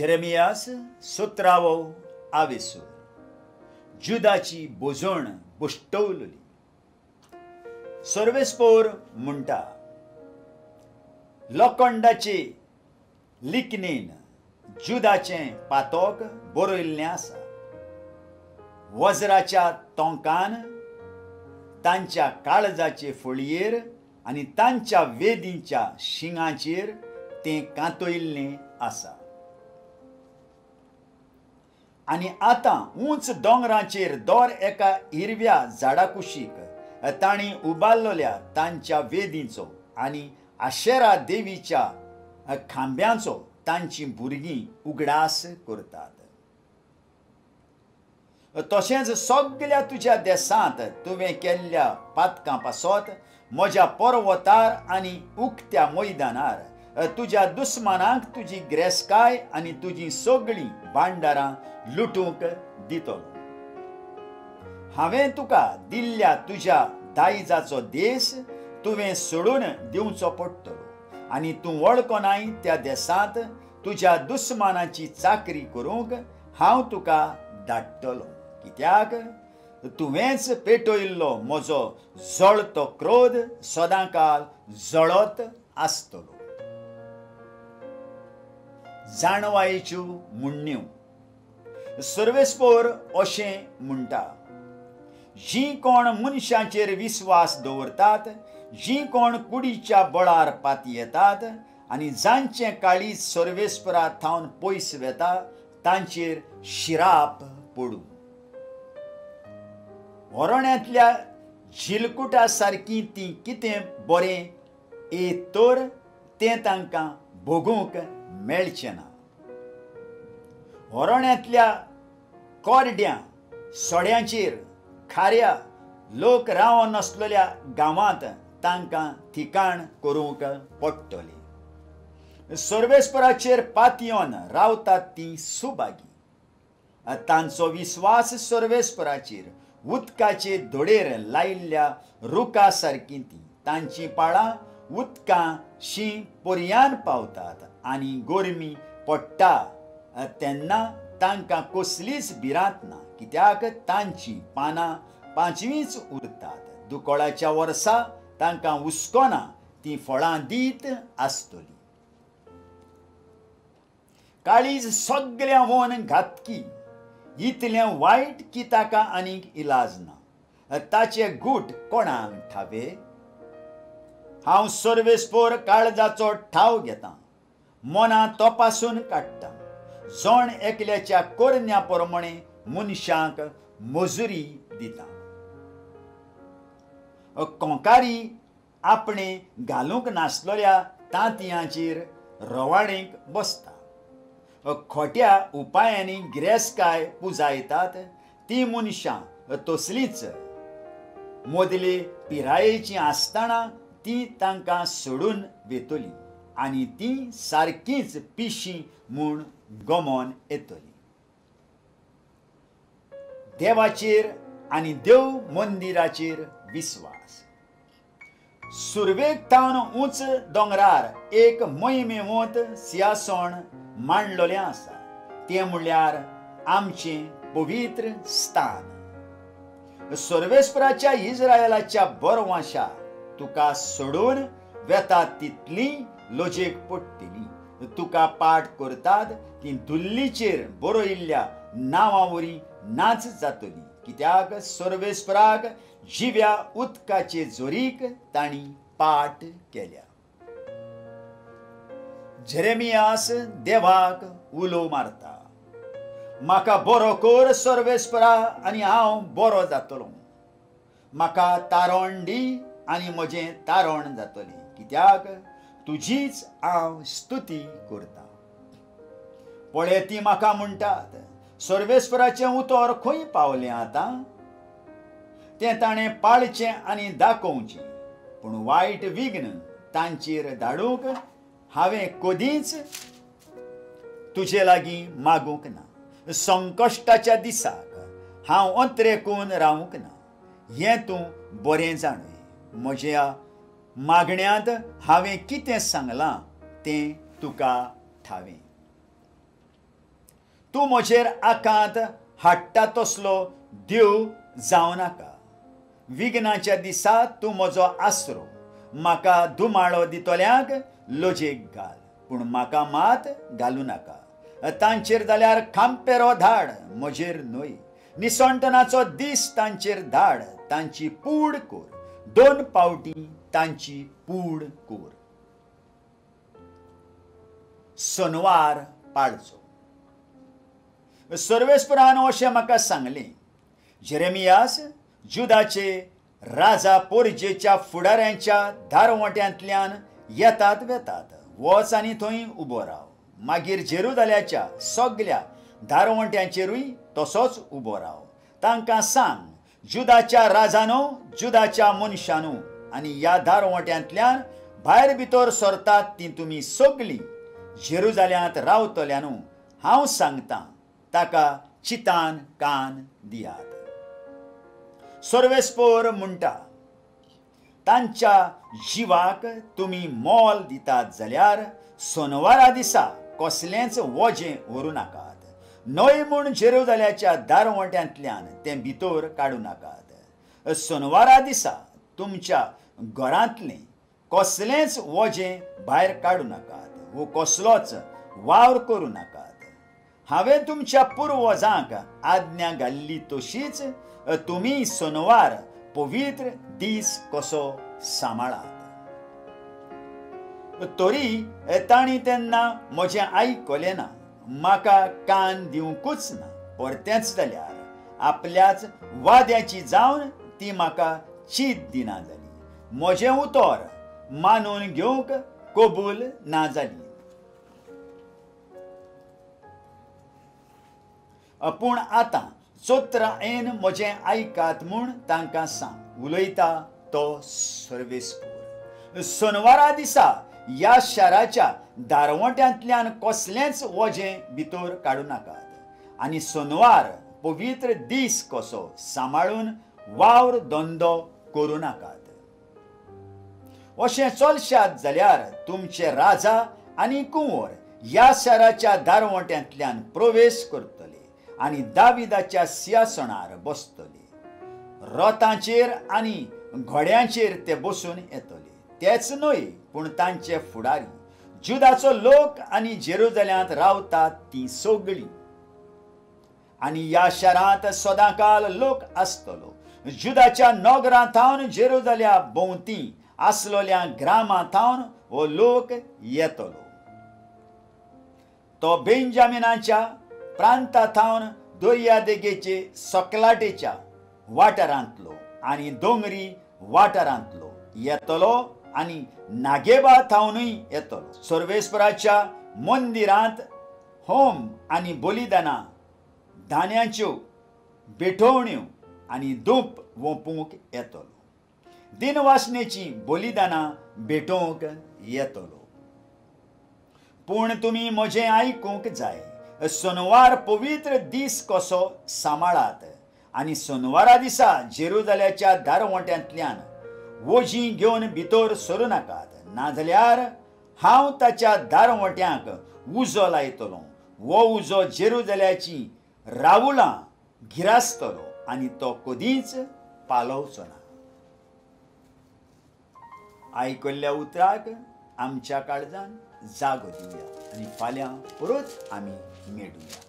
जेरेमियास 17वो आवेसूर जुदाची बोजोण बुश्टवली. सर्वेस्पोर म्हणटा, लोखंडाचे लिखणेन जुदाचें पातोक बरयल्लें आसा. वज्राच्या तोंकान तांच्या काळजाचे फळयेर आनी तांच्या वेदींच्या शिंगाचेर तें कांतयल्लें आसा. आनी आतां उंच दोंगराचेर दर एका हिरव्या झाडा कुशीक तांणी उबारलेल्या तांच्या वेदींचो आनी आशेरा देवीच्या खांब्यांचो तांचीं भुरगीं उगडास करतात. तशेंच सगळ्या तुज्या देसांत तुवें केल्ल्या पातकां पासत म्हज्या पर्वतार आनी उक्त्या मैदानार तुज्या दुस्मानांक तुजी ग्रेसकाय आनी तुजीं सगळीं भांडारां लुटूंक दितलो. हांवें तुका दिल्ल्या तुज्या दायजाचो देस तुवें सोडून दिवचो पडटलो आनी तूं वळखनाय त्या देसांत तुज्या दुस्मानाची चाकरी करूंक हांव तुका धाडटलो. कित्याक तुवेंच पेटयल्लो म्हजो जळतो क्रोध सदांकाळ जळत आसतलो. जाणवायेच्यो म्हणण्यो. सर्वेस्पोर अशें म्हणटा, जीं कोण मनशांचेर विस्वास दवरतात, जीं कोण कुडीच्या बळार पाती येतात आनी जांचें काळीज सर्वेस्परा थावन पयस वेता तांचेर शिराप पडूं. होरण्यांतल्या झिलकुटा सारकीं तीं कितें बरें तर तें तांकां भोगूंक मेळचें ना. होरण्यांतल्या कोरड्या सोड्यांचेर खाऱ्या लोक रावो नासलेल्या गांवांत तांकां ठिकाण करूंक पडटलें. सर्वेस्पराचेर पातयेवन रावतात तीं सुभागी. तांचो विस्वास सर्वेस्पराचेर उदकाचे धोडेर लायिल्ल्या रुखा सारकीं तीं. तांचीं पाळां उदकां शीं पर्यान पावतात आनी गोरमी पडटा तेन्ना तांकां कसलीच भिरांत ना, कित्याक तांचीं पानां पांचवींच उरतात. दुकोळाच्या वर्सा तांकां हुस्को ना, तीं फळां दीत आसतलीं. काळीज सगळ्यां वन घातकी, इतलें वायट की ताका आनीक इलाज ना. ताचे गूट कोणाक ठावे? हांव सर्वेस्पोर काळजाचो ठाव घेतां, मनां तपासून काडटां. जण एकल्याच्या कोरन्या प्रमाणे मनशांक मजुरी दिता. कोंकारी आपणे घालूंक नासलेल्या तांतयांचेर रवाडेंक बसता. खोट्या उपायांनी गिरेस्काय पुजायतात. तीं मनशां तसलींच मोदले पिरायेचीं आसतना तीं तांकां सोडून वेतलीं आनी तीं सारकींच पिशीं म्हूण गमोन येतलीं. देवाचेर आनी देव मंदिराचेर विस्वास. सुरवेक थावन उंच दोंगरार एक मोहिमेवंत सिंहासन मांडलेलें आसा. तें म्हणल्यार आमचें पवित्र स्थान. सर्वेस्पराच्या इस्रायेलाच्या बरवांशा तुका सोडून वेतात तितलीं लोजेक पडटलीं. तुका पाठ करतात तीं दुल्लीचेर बरयल्ल्या नांवां वरी नाच जातली, कित्याक सर्वेस्पराक जिव्या उदकाचे जोरीक तांणी पाठ केल्या. जेरेमियास देवाक उलो मारता, म्हाका बरो कर सर्वेस्परा आनी हांव बरो जातलों. म्हाका तारण दी आनी म्हजें तारण जातलें, कित्याक तुजीच हांव स्तुती करतां. पळय, तीं म्हाका म्हणटात, सर्वेस्पराचें उतर खंय पावलें आतां? तें ताणें पाळचें आनी दाखोवचें, पूण वायट विघ्न तांचेर धाडूंक हांवें कदींच तुजे लागीं मागूंक ना. संकश्टाच्या दिसाक हांव अंतरेकून रावूंक ना, हें तूं बरें जाणय. म्हज्या मागण्यांत हांवें कितें सांगलां तें तुका ठावें. तूं म्हजेर आकांत हाडटा तसलो देव जावं नाका. विघ्नाच्या दिसा तूं म्हजो आसरो. म्हाका धुमाळो दितोल्यांक लोजेक घाल, पूण म्हाका मात घालूं नाका. तांचेर जाल्यार खांपेरो धाड, म्हजेर न्हय. निसंटनाचो दीस तांचेर धाड, तांची पूड कोर. 2 पावटी तांची पूड कोर. सोनवार पाळचो. सर्वेस्परान अशें म्हाका सांगलें. जेरेमियास जुदाचे राजा पोरजेच्या फुडाऱ्यांच्या दारवट्यांतल्यान येतात वेतात. वच आनी थंय उबो राव. मागीर जेरुजाल्याच्या सगळ्या दारवट्यांचेरूय तसोच उबो राव. तांकां सांग, जुदाच्या राजानो, जुदाच्या मनशानो, आनी ह्या दारवट्यांतल्यान भायर भितर सरतात ती तुमी सगळीं जेरुजाल्यांत रावतल्यानू, हांव सांगतां, ताका चितान कान दियात. सर्वेस्पर म्हणटा, तांच्या जिवाक तुमी मोल दितात जाल्यार सोनवारा दिसा कसलेंच वजें व्हरूं नाकात. न्हय म्हूण जेरुजाल्याच्या दारवट्यांतल्यान तें भितर काडूं नाकात. सोनवारा दिसा तुमच्या घरांतलें कसलेंच वजें भायर काडूं नाकात, वो कसलोच वावर करूं नाकात. हांवें तुमच्या पुर्वजांक आज्ञा घाल्ली तशीच तुमी सोनवार पवित्र दीस कसो सांबाळात. तरी तांणी तेन्ना म्हजें आयकलें ना, म्हाका कान दिवंकूच ना. परतेंच जाल्यार आपल्याच वाद्याची जावन ती म्हाका चीत दिना जाली. म्हजें उतर मानून घेवंक कबूल ना जाली. पूण आतां चोत्रायेन म्हजें आयकात म्हूण तांकां सांग. उलयता तो सर्वेस्पर. सोनवारा दिसा ह्या शाराच्या दारवट्यांतल्यान कसलेंच वजें भितर काडूं नाकात, आनी सोनवार पवित्र दीस कसो सांबाळून वावर धंदो करूं नाकात. अशें चलशात जाल्यार तुमचे राजा आनी कुंवर ह्या शाराच्या दारवट्यांतल्यान प्रवेश करतले आनी दाविदाच्या सिंहासनार बसतले. रथांचेर आनी घोड्यांचेर ते बसून येतले. तेच न्हय, पूण तांचे फुडारी, जुदाचो लोक आनी जेरुजाल्यांत रावतात ती सगळीं. आनी ह्या शारांत सदांकाल लोक आसतलो. जुदाच्या नगरांतावन जेरुजाल्या भोंवती आसलोल्या ग्रामांतावन हो लोक येतलो. तो बेंजामिनाच्या प्रांतांतावन दर्यादेगेचे सकलाटेच्या वाठारांतलो आनी दोंगरी वाठारांतलो येतलो आनी नागेबा थावनूय येतलो. सर्वेस्पराच्या मंदिरांत होम आनी बलिदानां, धान्याच्यो बेठवण्यो आनी धूप वोपूंक येतलो. दिनवासनेची बलिदानां भेटोवंक येतलो. पूण तुमी म्हजें आयकूंक जाय. सोनवार पवित्र दीस कसो सांबाळात, आनी सोनवारा दिसा जेरुजाल्याच्या दारवट्यांतल्यान वजीं घेवन भितर सरूं नाकात. नाजाल्यार हांव ताच्या दारवट्यांक उजो लायतलों. वो उजो जेरुजाल्याची रावुलां गिरासतलो आनी तो कधीच पालवचो ना. आयकल्ल्या उतराक आमच्या काळजान जागो दिवया आनी फाल्यां परत आमी मेळुया.